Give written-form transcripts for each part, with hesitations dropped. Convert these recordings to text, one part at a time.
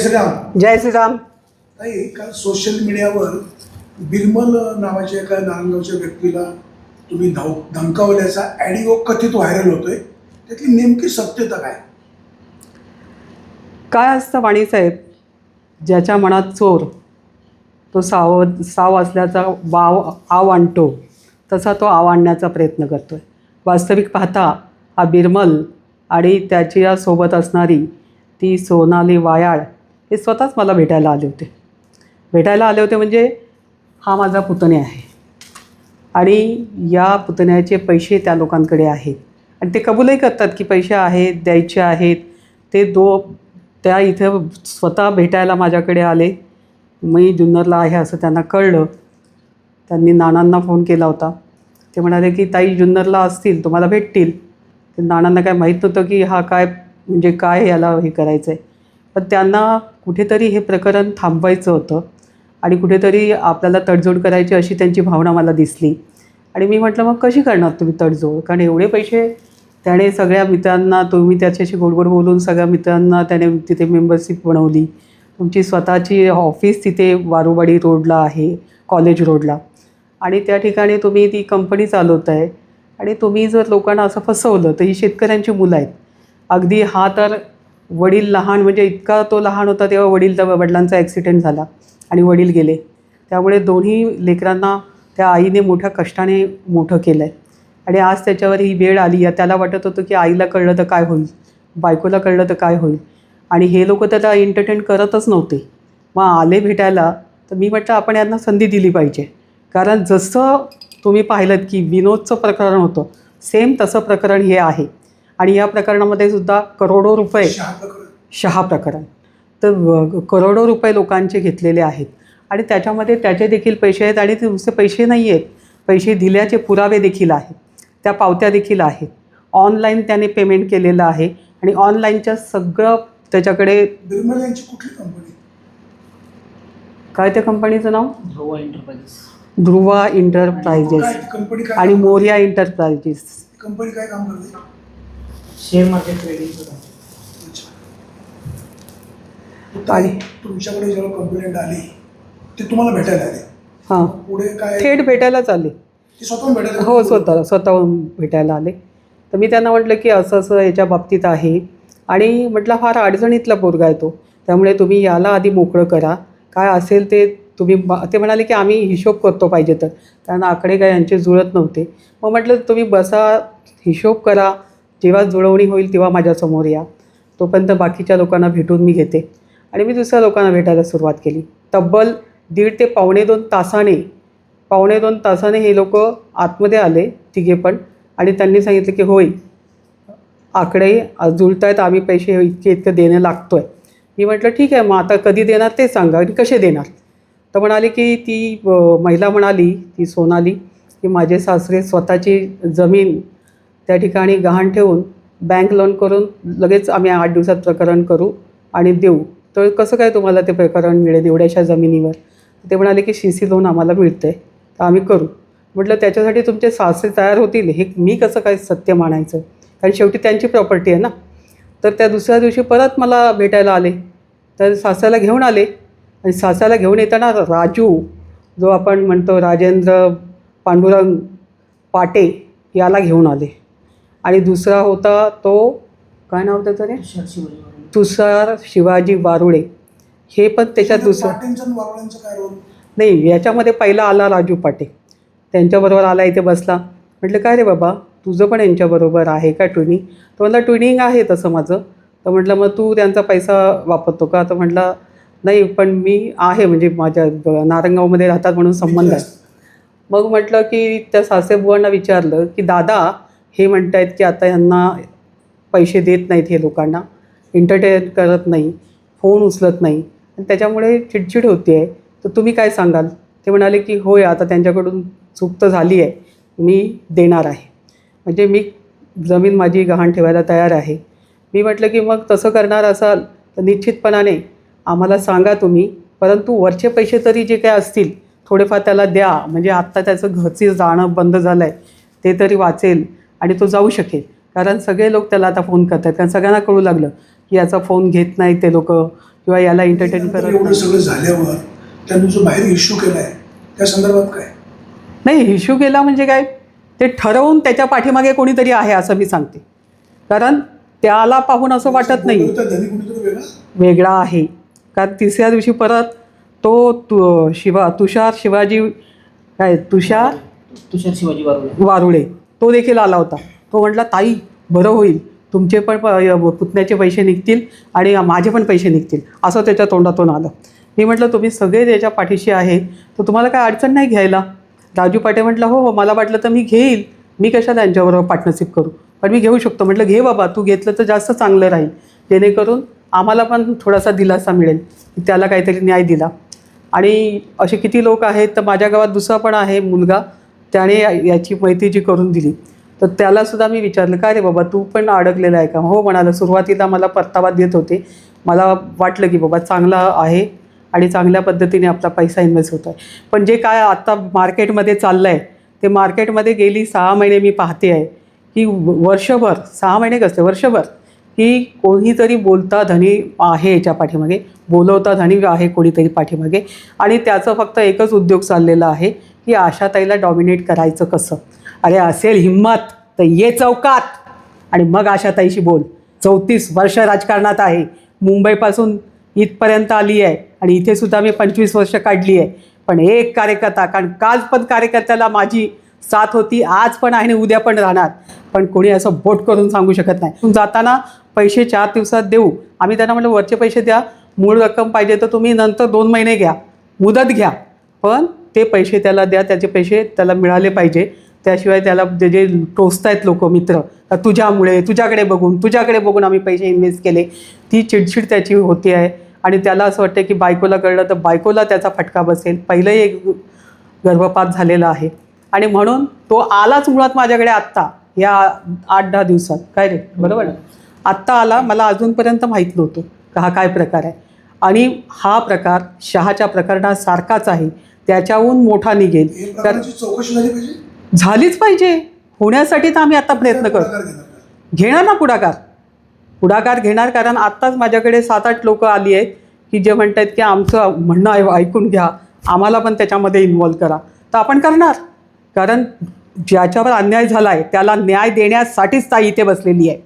श्रीराम. जय श्रीराम. ताई, काल सोशल मीडियावर बिरमल नावाच्या एका नारायणगावच्या व्यक्तीला तुम्ही धमकावल्याचा ऑडिओ कथित व्हायरल होतोय. त्यातली नेमकी सत्यता काय? काय असतं वाणीसाहेब, ज्याच्या मनात चोर तो साव असल्याचा आव आणतो, तसा तो आव आणण्याचा प्रयत्न करतो आहे. वास्तविक पाहता हा बिरमल आणि त्याची या सोबत असणारी ती सोनाली वायाळ हे स्वतःच मला भेटायला आले होते. म्हणजे हा माझा पुतण्या आहे आणि या पुतण्याचे पैसे त्या लोकांकडे आहेत आणि ते कबूलही करतात की पैसे आहेत, द्यायचे आहेत. त्या इथं स्वतः भेटायला माझ्याकडे आले. मी जुन्नरला आहे असं त्यांना कळलं. त्यांनी नानांना फोन केला होता. ते म्हणाले की ताई जुन्नरला असतील, तुम्हाला भेटतील. ते नानांना काय माहीत नव्हतं की हा काय याला हे करायचं आहे. पण त्यांना कुठेतरी हे प्रकरण थांबवायचं होतं आणि कुठेतरी आपल्याला तडजोड करायची अशी त्यांची भावना मला दिसली. आणि मी म्हटलं मग कशी करणार तुम्ही तडजोड, कारण एवढे पैसे त्याने सगळ्या मित्रांना, तुम्ही त्याच्याशी गोडगोड बोलून सगळ्या मित्रांना त्याने तिथे मेंबरशिप बनवली. तुमची स्वतःची ऑफिस तिथे वारुवाडी रोडला आहे, कॉलेज रोडला, आणि त्या ठिकाणी तुम्ही ती कंपनी चालवत आहे. आणि तुम्ही जर लोकांना असं फसवलं तर ही शेतकऱ्यांची मुलं आहेत. अगदी हा तर वडील लहान, म्हणजे इतका तो लहान होता तेव्हा वडिलांचा ॲक्सिडेंट झाला आणि वडील गेले. त्यामुळे दोन्ही लेकरांना त्या आईने मोठ्या कष्टाने मोठं केलं आहे. आणि आज त्याच्यावर ही वेळ आली. त्याला वाटत होतं की आईला कळलं तर काय होईल, बायकोला कळलं तर काय होईल. आणि हे लोक त्याला एंटरटेन करतच नव्हते. मग आले भेटायला तर मी म्हटलं आपण यांना संधी दिली पाहिजे. कारण जसं तुम्ही पाहिलं की विनोदचं प्रकरण होतं, सेम तसं प्रकरण हे आहे. आणि या प्रकरणामध्ये सुद्धा करोडो रुपये, शहा प्रकरण, तर करोडो रुपये लोकांचे घेतलेले आहेत. आणि त्याच्यामध्ये त्याचे देखील पैसे आहेत. आणि ते नुसते पैसे नाही आहेत, पैसे दिल्याचे पुरावे देखील आहेत, त्या पावत्या देखील आहेत. ऑनलाईन त्याने पेमेंट केलेलं आहे आणि ऑनलाईनच्या सगळं त्याच्याकडे. बिरमल यांची कुठली कंपनी? काय त्या कंपनीचं नाव? ध्रुवा इंटरप्राइजेस आणि मोरिया इंटरप्राइजेस. कंपनी काय काम करते? Share market trading. आणि तुमच्याकडे जेव्हा कंप्लेंट आली ते तुम्हाला भेटायला आले? हां, पुढे काय? थेट भेटायलाच आले. ते स्वतःहून भेटायला? हो, स्वतःहून भेटायला आले. तर मी त्यांना म्हटलं की असं याच्या बाबतीत आहे आणि म्हटलं फार अडचणीतला पोरगा आहे तो, त्यामुळे तुम्ही याला आधी मोकळं करा, काय असेल ते तुम्ही. ते म्हणाले की आम्ही हिशोब करतो पाहिजे तर, कारण आकडे काय यांचे जुळत नव्हते. मग म्हटलं तुम्ही बसा, हिशोब करा, जेव्हा जुळवणी होईल तेव्हा माझ्यासमोर या, तोपर्यंत बाकीच्या लोकांना भेटून मी घेते. आणि मी दुसऱ्या लोकांना भेटायला सुरुवात केली. तब्बल 1.5 ते पावणे 2 तासाने हे लोक आतमध्ये आले तिघे पण. आणि त्यांनी सांगितलं की होय, आकडे जुळत आहेत, आम्ही पैसे इतकं देणं लागतो आहे. मी म्हटलं ठीक आहे, मग आता कधी देणार ते सांगा आणि कसे देणार. तर म्हणाले की ती महिला म्हणाली, ती सोनाली, की माझे सासरे स्वतःची जमीन त्या ठिकाणी गहाण ठेवून बँक लोन करून लगेच आम्ही 8 दिवसात प्रकरण करू आणि देऊ. तर कसं काय तुम्हाला ते प्रकरण मिळेल एवढ्याशा जमिनीवर? ते म्हणाले की CC लोन आम्हाला मिळतं आहे, तर आम्ही करू. म्हटलं त्याच्यासाठी तुमचे सासरे तयार होतील, हे मी कसं काय सत्य मानायचं, कारण शेवटी त्यांची प्रॉपर्टी आहे ना. तर त्या दुसऱ्या दिवशी परत मला भेटायला आले. तर सासऱ्याला घेऊन आले आणि सासऱ्याला घेऊन येताना राजू, जो आपण म्हणतो राजेंद्र पांडुरंग पाटे, याला घेऊन आले. आणि दुसरा होता तो, काय नाव त्याचं रे, तुषार शिवाजी वारुळे, हे पण त्याच्यात दुसरं. नाही, याच्यामध्ये पहिला आला राजू पाटे, त्यांच्याबरोबर आला, इथे बसला. म्हटलं काय रे बाबा, तुझं पण यांच्याबरोबर आहे का ट्विनिंग? तर म्हटलं ट्विनिंग आहे तसं माझं. तर म्हटलं मग तू त्यांचा पैसा वापरतो का? तर म्हटलं नाही, पण मी आहे, म्हणजे माझ्या नारंगावमध्ये राहतात म्हणून संबंध आहे. मग म्हटलं की त्या सासेबुवांना विचारलं की दादा हे म्हणत आहेत की आता ह्यांना पैसे देत नाहीत, हे लोकांना एंटरटेन करत नाही, फोन उचलत नाही आणि त्याच्यामुळे चिडचिड होते आहे, तर तुम्ही काय सांगाल? ते म्हणाले की होय, आता त्यांच्याकडून चूक तर झाली आहे, मी देणार आहे, म्हणजे मी जमीन माझी गहाण ठेवायला तयार आहे. मी म्हटलं की मग तसं करणार असाल तर निश्चितपणाने आम्हाला सांगा तुम्ही, परंतु वरचे पैसे तरी जे काय असतील थोडेफार त्याला द्या, म्हणजे आत्ता त्याचं घरचं जाणं बंद झालं आहे ते तरी वाचेल आणि तो जाऊ शकेल. कारण सगळे लोक त्याला आता फोन करतात, कारण सगळ्यांना कळू लागलं की याचा फोन घेत नाही ते लोक, किंवा याला एंटरटेन त्यानंतर करत एवढं नाही. सगळं झाल्यावर त्यांनी जो बाहेर इश्यू केलाय त्या संदर्भात काय? नाही, इश्यू केला म्हणजे काय, ते ठरवून त्याच्या पाठीमागे कोणीतरी आहे असं मी सांगते. कारण त्याला पाहून असं वाटत नाही बोलवता धनी कुणीतरी वेगळा. वेगळा आहे. कारण तिसऱ्या दिवशी परत तुषार तुषार शिवाजी बारोळे. वारुळे तो देखील आला होता. तो म्हटला, ताई बरं होईल, तुमचे पण पुतण्याचे पैसे निघतील आणि माझे पण पैसे निघतील, असं त्याच्या तोंडातून आलं. मी म्हटलं, तुम्ही सगळे त्याच्या पाठीशी आहे तर तुम्हाला काय अडचण नाही घ्यायला. राजू पाटे म्हटलं, हो हो, मला वाटलं तर मी घेईल, मी कशाला त्यांच्याबरोबर पार्टनरशिप करू, पण मी घेऊ शकतो. म्हटलं, घे बाबा, तू घेतलं तर जास्त चांगलं राहील, जेणेकरून आम्हाला पण थोडासा दिलासा मिळेल, त्याला काहीतरी न्याय दिला. आणि असे किती लोक आहेत. तर माझ्या गावात दुसरा पण आहे मुलगा, त्याने याची माहिती जी करून दिली, तर त्यालासुद्धा मी विचारलं, काय रे बाबा, तू पण अडकलेला आहे का? हो म्हणाला. सुरुवातीला मला परतावा देत होते, मला वाटलं की बाबा चांगला आहे आणि चांगल्या पद्धतीने आपला पैसा इन्व्हेस्ट होतो आहे. पण जे काय आत्ता मार्केटमध्ये चाललं आहे, ते मार्केटमध्ये गेली 6 महिने मी पाहते आहे की वर्षभर, 6 महिने कसते, वर्षभर, की कोणीतरी बोलता धनी आहे याच्या पाठीमागे, बोलवता धनी आहे कोणीतरी पाठीमागे, आणि त्याचं फक्त एकच उद्योग चाललेला आहे की आशाताईला डॉमिनेट करायचं कसं. अरे असेल हिम्मत तर ये चौकात आणि मग आशाताईशी बोल. 34 वर्ष राजकारणात आहे, मुंबईपासून इथपर्यंत आली आहे आणि इथेसुद्धा मी 25 वर्ष काढली आहे. पण एक कार्यकर्ता, कारण काल पण कार्यकर्त्याला माझी साथ होती, आज पण आहे आणि उद्या पण राहणार, पण कोणी असं बोट करून सांगू शकत नाही. जाताना पैसे 4 दिवसात देऊ, आम्ही त्यांना म्हटलं, वरचे पैसे द्या, मूळ रक्कम पाहिजे तर तुम्ही नंतर 2 महिने घ्या, मुदत घ्या, पण ते पैसे त्याला द्या, त्याचे पैसे त्याला मिळाले पाहिजे. त्याशिवाय त्याला जे टोचतायत लोक मित्र, तुझ्यामुळे, तुझ्याकडे बघून आम्ही पैसे इन्व्हेस्ट केले, ती चिडचिड त्याची होती आहे. आणि त्याला असं वाटतं की बायकोला कळलं तर बायकोला त्याचा फटका बसेल. पहिलंही एक गर्भपात झालेला आहे आणि म्हणून तो आलाच मुळात माझ्याकडे आत्ता या 8-10 दिवसात. काय रे, बरोबर ना, आत्ता आला. मला अजूनपर्यंत माहीत नव्हतं का हा काय प्रकार आहे. आणि हा प्रकार शहाच्या प्रकरणात सारखाच आहे, त्याच्याहून मोठा निघेल हे तर प्रकारची चौकशी झाली पाहिजे. झालीच पाहिजे. होण्यासाठी तर आम्ही आता प्रयत्न करतो. पुढाकार घेणार का? घेणार ना पुढाकार घेणार. कारण आत्ताच माझ्याकडे 7-8 लोक आली आहेत की जे म्हणत आहेत की आमचं म्हणणं ऐकून घ्या, आम्हाला पण त्याच्यामध्ये इन्व्हॉल्व करा. तर आपण करणार, कारण ज्याच्यावर अन्याय झाला आहे त्याला न्याय देण्यासाठीच ताई इथे बसलेली आहे.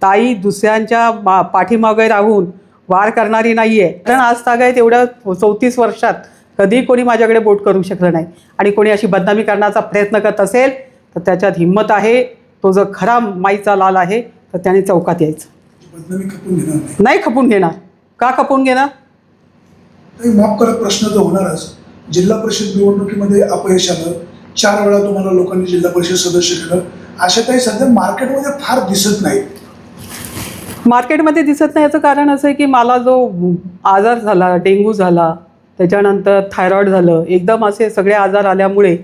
ताई दुसऱ्यांच्या पाठीमागे राहून वार करणारी नाही आहे. कारण आज तागायत एवढ्या 34 वर्षात कधी कोणी माझ्याकडे बोट करू शकलं नाही. आणि कोणी अशी बदनामी करण्याचा प्रयत्न करत असेल तर त्याच्यात हिंमत आहे, तो जर खरा माईचा लाल आहे तर त्याने चौकात यायचं. बदनामी खपून घेणार नाही. नाही खपून घेणार. का खपून घेणार? तरी माफ करत प्रश्न तर होणारच. जिल्हा परिषद निवडणुकीमध्ये अपयश आलं, 4 वेळा तुम्हाला लोकांनी जिल्हा परिषद सदस्य केलं. आशाताई सध्या मार्केटमध्ये फार दिसत नाही. मार्केटमध्ये दिसत नाही याचं कारण असं आहे की मला जो आजार झाला, डेंग्यू झाला, त्याच्यानंतर थायरॉईड झालं, एकदम असे सगळे आजार आल्यामुळे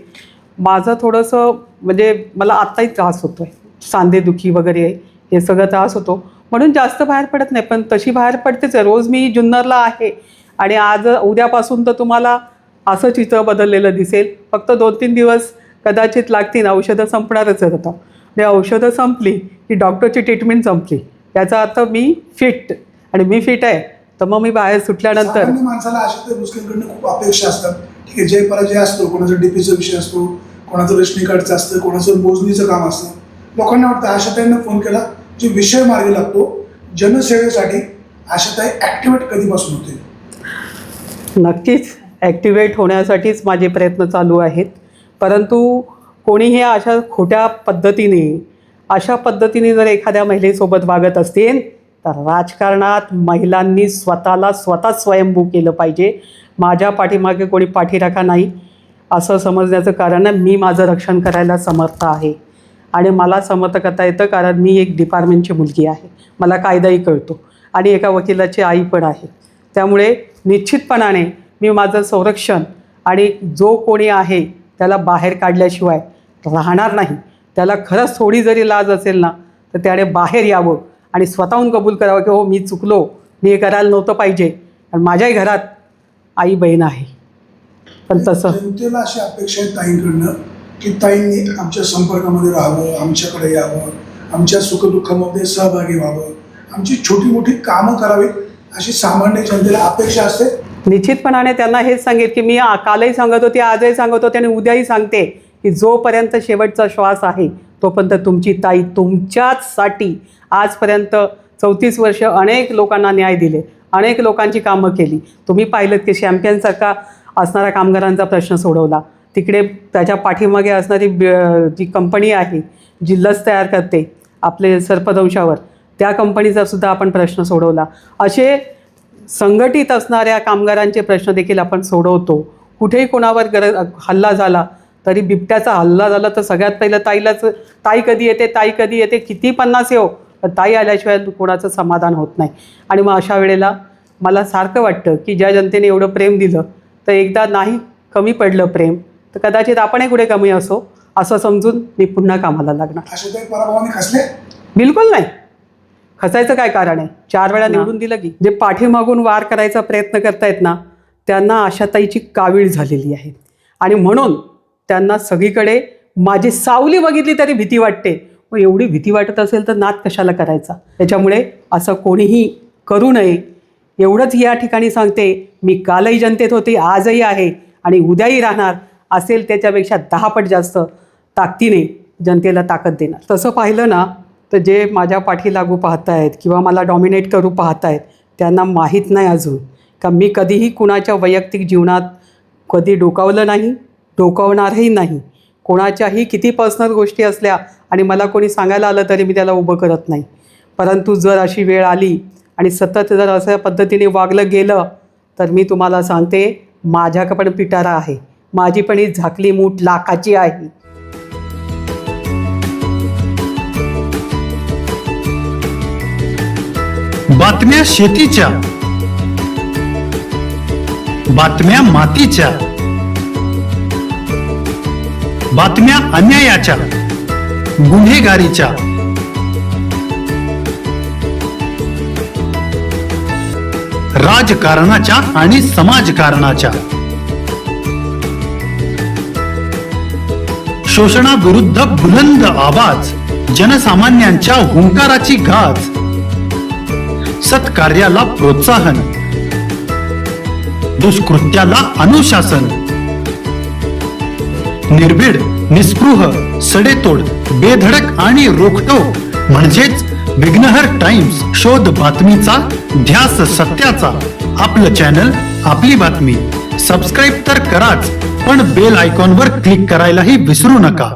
माझं थोडंसं म्हणजे मला आत्ताही त्रास होतो आहे, सांधेदुखी वगैरे हे सगळं त्रास होतो, म्हणून जास्त बाहेर पडत नाही. पण तशी बाहेर पडतेच आहे. रोज मी जुन्नरला आहे आणि आज उद्यापासून तर तुम्हाला असं चित्र बदललेलं दिसेल. फक्त 2-3 दिवस कदाचित लागतील, औषधं संपणारच आहेत आता. आणि औषधं संपली की डॉक्टरची ट्रीटमेंट संपली, याचा अर्थ मी फिट, आणि मी फिट आहे तर मग मी बाहेर सुटल्यानंतर. सामान्य माणसाला आशाताई भोसलेंकडनं खूप अपेक्षा असतात. ठीक आहे, जय पराजय असतो, कोणाचा डीपीचा विषय असतो, कोणाचं रेशनिंग कार्डचं असतं, कोणाचं मोजणीचं काम असतं. लोकांना वाटतं आशाताईंना फोन केला, जो विषय मार्गी लागतो जनसेवेसाठी, आशाताई ॲक्टिवेट कधीपासून होते? नक्कीच ॲक्टिवेट होण्यासाठीच माझे प्रयत्न चालू आहेत. परंतु कोणीही अशा खोट्या पद्धतीने, अशा पद्धतीने जर एखाद्या महिलेसोबत वागत असतील तर राजकारणात महिलांनी स्वतःला स्वतःच स्वयंभू केलं पाहिजे. माझ्या पाठीमागे कोणी पाठीराखा नाही असं समजण्याचं कारण आहे, मी माझं रक्षण करायला समर्थ आहे. आणि मला समर्थ करता येतं कारण मी एक डिपार्टमेंटची मुलगी आहे, मला कायदाही कळतो आणि एका वकिलाची आई पण आहे. त्यामुळे निश्चितपणाने मी माझं संरक्षण, आणि जो कोणी आहे त्याला बाहेर काढल्याशिवाय राहणार नाही. त्याला खरंच थोडी जरी लाज असेल ना तर त्याने बाहेर यावं आणि स्वतःहून कबूल करावं की हो मी चुकलो, मी हे करायला नव्हतं पाहिजे. आणि माझ्याही घरात आई बहीण आहे. पण तसं जनतेला अशी अपेक्षा आहे ताईंकडनं की ताईंनी आमच्या संपर्कामध्ये राहावं, आमच्याकडे यावं, आमच्या सुखदुःखामध्ये सहभागी व्हावं, आमची छोटी मोठी कामं करावीत, अशी सामान्य जनतेला अपेक्षा असते. निश्चितपणाने त्यांना हेच सांगेल की मी कालही सांगत होते, आजही सांगत होते आणि उद्याही सांगते की जोपर्यंत शेवटचा श्वास आहे तोपर्यंत तुमची ताई तुमच्याचसाठी आजपर्यंत 34 वर्ष अनेक लोकांना न्याय दिले, अनेक लोकांची कामं केली. तुम्ही पाहिलं की चॅम्पियनसारखा असणारा कामगारांचा प्रश्न सोडवला. तिकडे त्याच्या पाठीमागे असणारी जी कंपनी आहे जी लस तयार करते आपले सर्पदंशावर, त्या कंपनीचा सुद्धा आपण प्रश्न सोडवला. असे संघटित असणाऱ्या कामगारांचे प्रश्न देखील आपण सोडवतो. कुठेही कोणावर हल्ला झाला तरी बिबट्याचा हल्ला झाला तर सगळ्यात पहिलं ताई कधी येते, ताई कधी येते, किती 50 येऊ, पण ताई आल्याशिवाय कोणाचं समाधान होत नाही. आणि मग अशा वेळेला मला सारखं वाटतं की ज्या जनतेने एवढं प्रेम दिलं तर एकदा नाही कमी पडलं प्रेम तर कदाचित आपणही कुठे कमी असो असं समजून मी पुन्हा कामाला लागणार. आशाताई पराभवाने खचले? बिलकुल नाही. खचायचं काय कारण आहे? 4 वेळा निवडून दिलं की. जे पाठीमागून वार करायचा प्रयत्न करतायत ना त्यांना आशाताईची कावीळ झालेली आहे आणि म्हणून त्यांना सगळीकडे माझी सावली बघितली तरी भीती वाटते. मग एवढी भीती वाटत असेल तर नाद कशाला करायचा? त्याच्यामुळे असं कोणीही करू नये एवढंच या ठिकाणी सांगते. मी कालही जनतेत होती, आजही आहे आणि उद्याही राहणार. असेल त्याच्यापेक्षा 10 पट जास्त ताकदीने जनतेला ताकद देणार. तसं पाहिलं ना तर जे माझ्या पाठी लागू पाहतायत किंवा मला डॉमिनेट करू पाहतायत त्यांना माहीत नाही अजून का मी कधीही कुणाच्या वैयक्तिक जीवनात कधी डोकावलं नाही, डोकावणारही नाही. कोणाच्याही किती पर्सनल गोष्टी असल्या आणि मला कोणी सांगायला आलं तरी मी त्याला उभं करत नाही. परंतु जर अशी वेळ आली आणि सतत जर अशा पद्धतीने वागलं गेलं तर मी तुम्हाला सांगते माझ्याकडे पण पिटारा आहे, माझी पण ही झाकली मूठ लाखाची आहे. बातम्या शेतीच्या, बातम्या मातीच्या, बातम्या अन्यायाच्या, गुन्हेगारीच्या, राजकारणाच्या आणि समाजकारणाच्या, शोषणाविरुद्ध बुलंद आवाज, जनसामान्यांच्या हुंकाराची गाज, सत्कार्याला प्रोत्साहन, दुष्कृत्याला अनुशासन, निर्भीड, निस्पृह, सडेतोड, बेधडक आणि रोखटोक म्हणजेच विघ्नहर टाइम्स. शोध बातमीचा, ध्यास सत्याचा. आपलं चॅनल, आपली बातमी. सबस्क्राईब तर कराच, पण बेल आयकॉनवर क्लिक करायलाही विसरू नका.